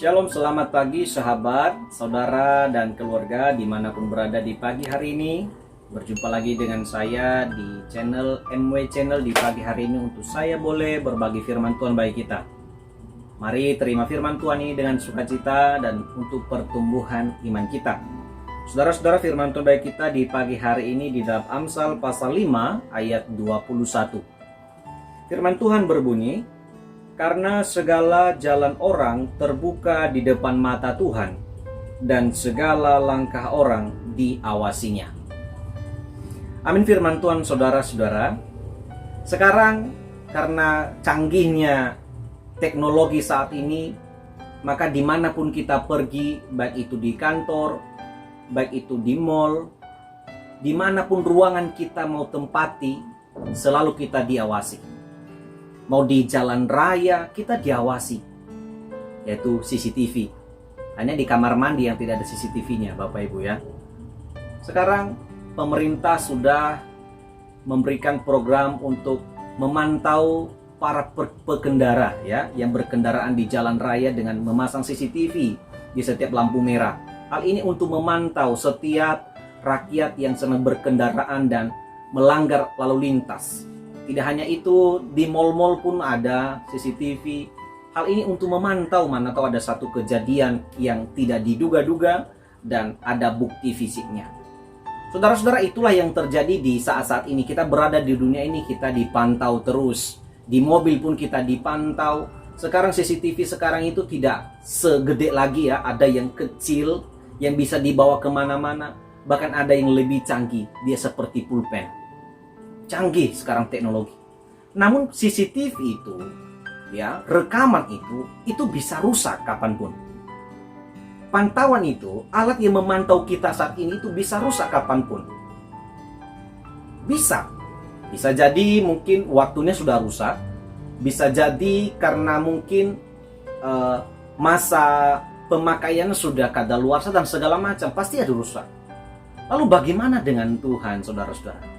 Shalom, selamat pagi sahabat, saudara, dan keluarga dimanapun berada di pagi hari ini. Berjumpa lagi dengan saya di channel MW Channel di pagi hari ini untuk saya boleh berbagi firman Tuhan bagi kita. Mari terima firman Tuhan ini dengan sukacita dan untuk pertumbuhan iman kita. Saudara-saudara, firman Tuhan bagi kita di pagi hari ini di dalam Amsal pasal 5 ayat 21. Firman Tuhan berbunyi, "Karena segala jalan orang terbuka di depan mata Tuhan, dan segala langkah orang diawasinya." Amin firman Tuhan saudara-saudara. Sekarang karena canggihnya teknologi saat ini, maka dimanapun kita pergi, baik itu di kantor, baik itu di mall, dimanapun ruangan kita mau tempati, selalu kita diawasi. Mau di jalan raya, kita diawasi, yaitu CCTV. Hanya di kamar mandi yang tidak ada CCTV-nya, Bapak Ibu ya. Sekarang pemerintah sudah memberikan program untuk memantau para pengendara ya, yang berkendaraan di jalan raya dengan memasang CCTV di setiap lampu merah. Hal ini untuk memantau setiap rakyat yang sedang berkendaraan dan melanggar lalu lintas. Tidak hanya itu, di mal-mal pun ada CCTV. Hal ini untuk memantau mana tahu ada satu kejadian yang tidak diduga-duga dan ada bukti fisiknya. Saudara-saudara, itulah yang terjadi di saat-saat ini. Kita berada di dunia ini, kita dipantau terus. Di mobil pun kita dipantau. Sekarang CCTV sekarang itu tidak segede lagi ya. Ada yang kecil, yang bisa dibawa kemana-mana. Bahkan ada yang lebih canggih, dia seperti pulpen. Canggih sekarang teknologi. Namun CCTV itu ya, rekaman itu bisa rusak kapanpun. Pantauan itu, alat yang memantau kita saat ini itu bisa rusak kapanpun. Bisa jadi mungkin waktunya sudah rusak. Bisa jadi karena mungkin masa pemakaiannya sudah kadaluarsa dan segala macam, pasti ada rusak. Lalu bagaimana dengan Tuhan, saudara-saudara?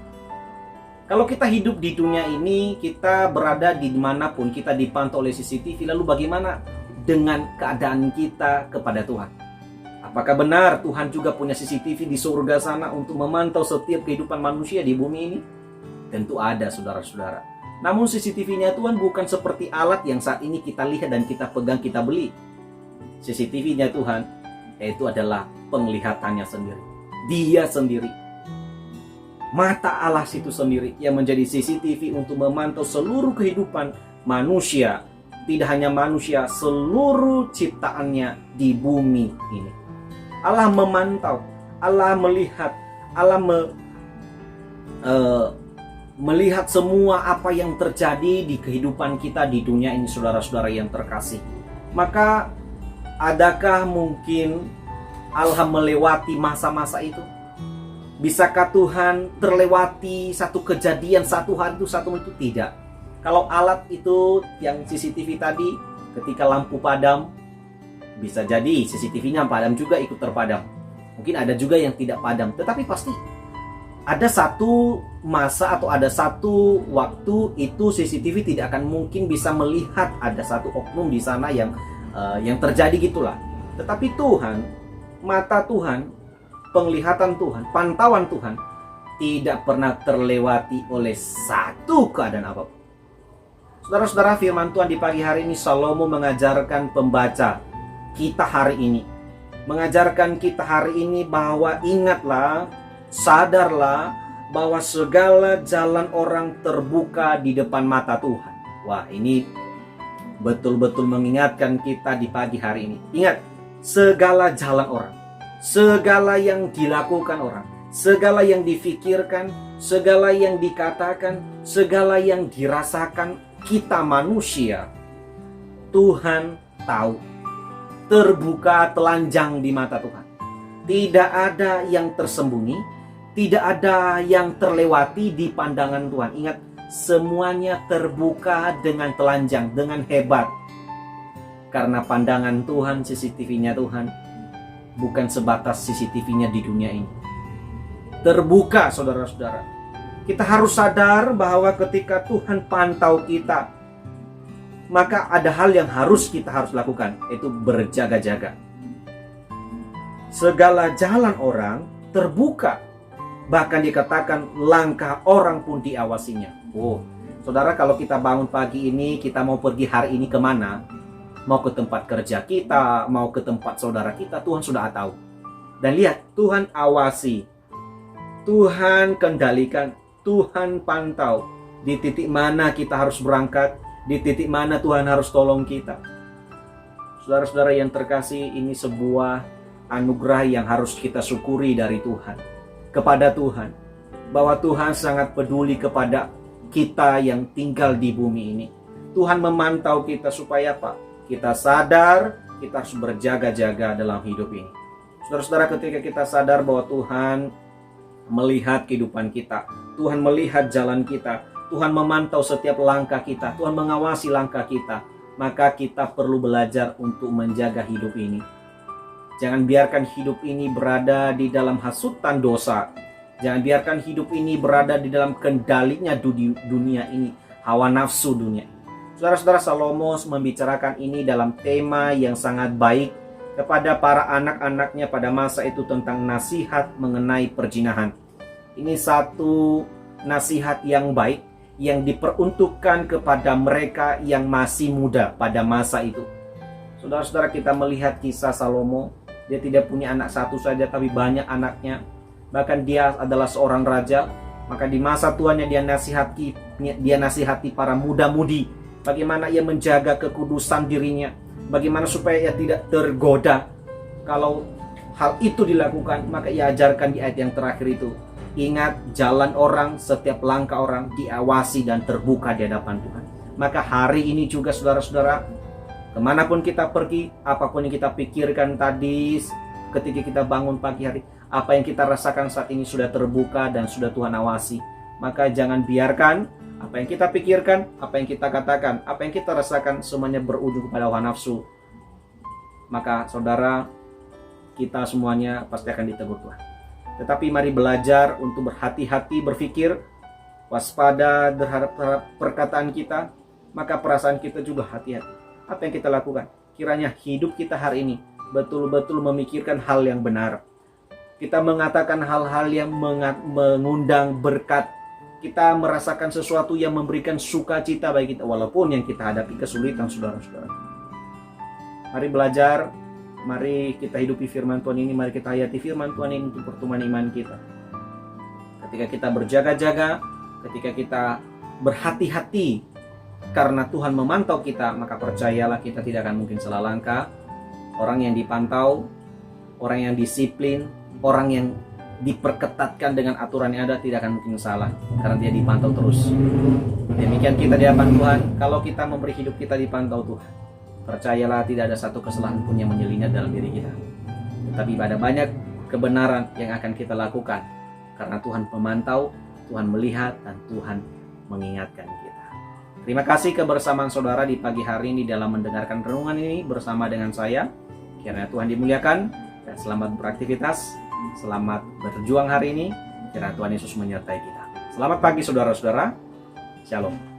Kalau kita hidup di dunia ini, kita berada di manapun, kita dipantau oleh CCTV, lalu bagaimana dengan keadaan kita kepada Tuhan? Apakah benar Tuhan juga punya CCTV di surga sana untuk memantau setiap kehidupan manusia di bumi ini? Tentu ada, saudara-saudara. Namun CCTV-nya Tuhan bukan seperti alat yang saat ini kita lihat dan kita pegang, kita beli. CCTV-nya Tuhan, yaitu adalah penglihatannya sendiri. Dia sendiri. Mata Allah itu sendiri yang menjadi CCTV untuk memantau seluruh kehidupan manusia. Tidak hanya manusia, seluruh ciptaannya di bumi ini. Allah memantau, Allah melihat, Allah melihat semua apa yang terjadi di kehidupan kita di dunia ini, saudara-saudara yang terkasih. Maka adakah mungkin Allah melewati masa-masa itu? Bisakah Tuhan terlewati satu kejadian, satu hari itu, satu menit itu? Tidak. Kalau alat itu yang CCTV tadi, ketika lampu padam, bisa jadi CCTV-nya padam juga, ikut terpadam. Mungkin ada juga yang tidak padam, tetapi pasti ada satu masa atau ada satu waktu itu CCTV tidak akan mungkin bisa melihat ada satu oknum di sana yang terjadi gitulah. Tetapi Tuhan, mata Tuhan, penglihatan Tuhan, pantauan Tuhan tidak pernah terlewati oleh satu keadaan apapun. Saudara-saudara, firman Tuhan di pagi hari ini Salomo mengajarkan pembaca kita hari ini, mengajarkan kita hari ini bahwa ingatlah, sadarlah bahwa segala jalan orang terbuka di depan mata Tuhan. Wah, ini betul-betul mengingatkan kita di pagi hari ini. Ingat, segala jalan orang, segala yang dilakukan orang, segala yang difikirkan, segala yang dikatakan, segala yang dirasakan kita manusia, Tuhan tahu. Terbuka telanjang di mata Tuhan. Tidak ada yang tersembunyi, tidak ada yang terlewati di pandangan Tuhan. Ingat, semuanya terbuka dengan telanjang, dengan hebat. Karena pandangan Tuhan, CCTV-nya Tuhan bukan sebatas CCTV-nya di dunia ini. Terbuka, saudara-saudara. Kita harus sadar bahwa ketika Tuhan pantau kita, maka ada hal yang kita harus lakukan, yaitu berjaga-jaga. Segala jalan orang terbuka, bahkan dikatakan langkah orang pun diawasinya. Oh, saudara, kalau kita bangun pagi ini, kita mau pergi hari ini kemana? Mau ke tempat kerja kita, mau ke tempat saudara kita, Tuhan sudah tahu. Dan lihat, Tuhan awasi, Tuhan kendalikan, Tuhan pantau di titik mana kita harus berangkat, di titik mana Tuhan harus tolong kita. Saudara-saudara yang terkasih, ini sebuah anugerah yang harus kita syukuri dari Tuhan, kepada Tuhan, bahwa Tuhan sangat peduli kepada kita yang tinggal di bumi ini. Tuhan memantau kita supaya apa? Kita sadar, kita harus berjaga-jaga dalam hidup ini. Saudara-saudara, ketika kita sadar bahwa Tuhan melihat kehidupan kita, Tuhan melihat jalan kita, Tuhan memantau setiap langkah kita, Tuhan mengawasi langkah kita, maka kita perlu belajar untuk menjaga hidup ini. Jangan biarkan hidup ini berada di dalam hasutan dosa. Jangan biarkan hidup ini berada di dalam kendalinya dunia ini, hawa nafsu dunia. Saudara-saudara, Salomo membicarakan ini dalam tema yang sangat baik kepada para anak-anaknya pada masa itu tentang nasihat mengenai perzinahan. Ini satu nasihat yang baik yang diperuntukkan kepada mereka yang masih muda pada masa itu. Saudara-saudara, kita melihat kisah Salomo. Dia tidak punya anak satu saja, tapi banyak anaknya. Bahkan dia adalah seorang raja. Maka di masa tuanya dia nasihati para muda-mudi bagaimana ia menjaga kekudusan dirinya, bagaimana supaya ia tidak tergoda. Kalau hal itu dilakukan, maka ia ajarkan di ayat yang terakhir itu, ingat, jalan orang, setiap langkah orang diawasi dan terbuka di hadapan Tuhan. Maka hari ini juga saudara-saudara, kemanapun kita pergi, apapun yang kita pikirkan tadi ketika kita bangun pagi hari, apa yang kita rasakan saat ini sudah terbuka dan sudah Tuhan awasi. Maka jangan biarkan apa yang kita pikirkan, apa yang kita katakan, apa yang kita rasakan semuanya berujung kepada hawa nafsu. Maka saudara, kita semuanya pasti akan ditegur Tuhan. Tetapi mari belajar untuk berhati-hati, berpikir, waspada terhadap perkataan kita, maka perasaan kita juga hati-hati. Apa yang kita lakukan? Kiranya hidup kita hari ini betul-betul memikirkan hal yang benar. Kita mengatakan hal-hal yang mengundang berkat. Kita merasakan sesuatu yang memberikan sukacita bagi kita, walaupun yang kita hadapi kesulitan, saudara-saudara. Mari belajar, mari kita hidupi firman Tuhan ini, mari kita hayati firman Tuhan ini untuk pertumbuhan iman kita. Ketika kita berjaga-jaga, ketika kita berhati-hati, karena Tuhan memantau kita, maka percayalah kita tidak akan mungkin salah langkah. Orang yang dipantau, orang yang disiplin, orang yang diperketatkan dengan aturan yang ada tidak akan mungkin salah, karena dia dipantau terus. Demikian kita di hadapan Tuhan. Kalau kita memberi hidup kita dipantau Tuhan, percayalah tidak ada satu kesalahan pun yang menyelinap dalam diri kita. Tetapi ada banyak kebenaran yang akan kita lakukan, karena Tuhan memantau, Tuhan melihat, dan Tuhan mengingatkan kita. Terima kasih kebersamaan saudara di pagi hari ini dalam mendengarkan renungan ini bersama dengan saya. Kiranya Tuhan dimuliakan dan selamat beraktivitas. Selamat berjuang hari ini. Kiranya Tuhan Yesus menyertai kita. Selamat pagi saudara-saudara. Shalom.